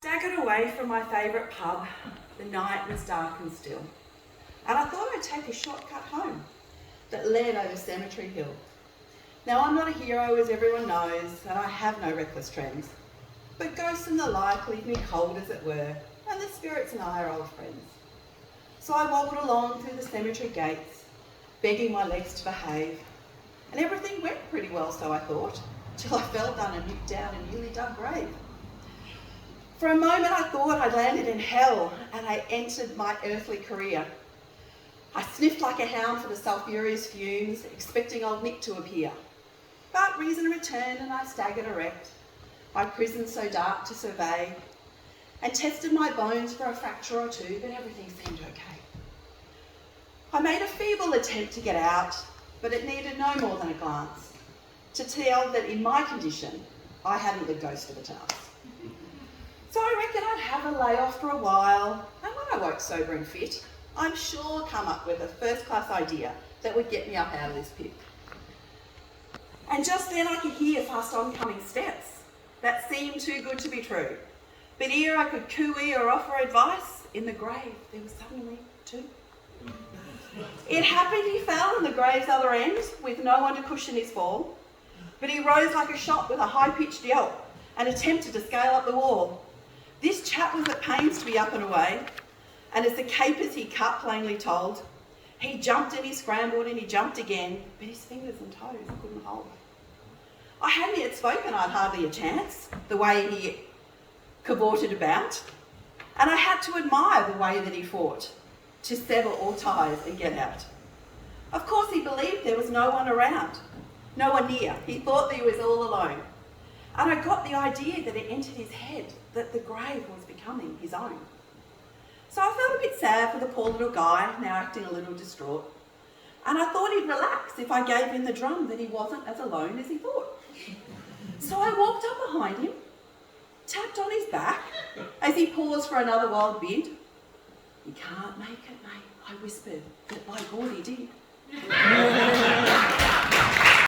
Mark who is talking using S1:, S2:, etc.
S1: Staggered away from my favourite pub. The night was dark and still, and I thought I'd take a shortcut home that led over Cemetery Hill. Now, I'm not a hero, as everyone knows, and I have no reckless trends, but ghosts and the like leave me cold, as it were, and the spirits and I are old friends. So I wobbled along through the cemetery gates, begging my legs to behave, and everything went pretty well, so I thought, till I fell down a newly dug grave. For a moment I thought I'd landed in hell and I entered my earthly career. I sniffed like a hound for the sulphurous fumes, expecting old Nick to appear. But reason returned and I staggered erect, my prison so dark to survey, and tested my bones for a fracture or two, but everything seemed okay. I made a feeble attempt to get out, but it needed no more than a glance to tell that in my condition, I hadn't the ghost of a chance. So I reckon I'd have a layoff for a while, and when I woke sober and fit, I'm sure come up with a first-class idea that would get me up out of this pit. And just then I could hear fast oncoming steps that seemed too good to be true. But ere I could cooey or offer advice, in the grave there was suddenly two. It happened he fell on the grave's other end with no one to cushion his fall, but he rose like a shot with a high-pitched yelp and attempted to scale up the wall. This chap was at pains to be up and away, and as the capers he cut plainly told, he jumped and he scrambled and he jumped again, but his fingers and toes couldn't hold. I hadn't yet spoken, I'd hardly a chance, the way he cavorted about, and I had to admire the way that he fought to sever all ties and get out. Of course he believed there was no one around, no one near. He thought that he was all alone. And I got the idea that it entered his head that the grave was becoming his own. So I felt a bit sad for the poor little guy, now acting a little distraught. And I thought he'd relax if I gave him the drum that he wasn't as alone as he thought. So I walked up behind him, tapped on his back as he paused for another wild bid. "You can't make it, mate," I whispered, but by God he did.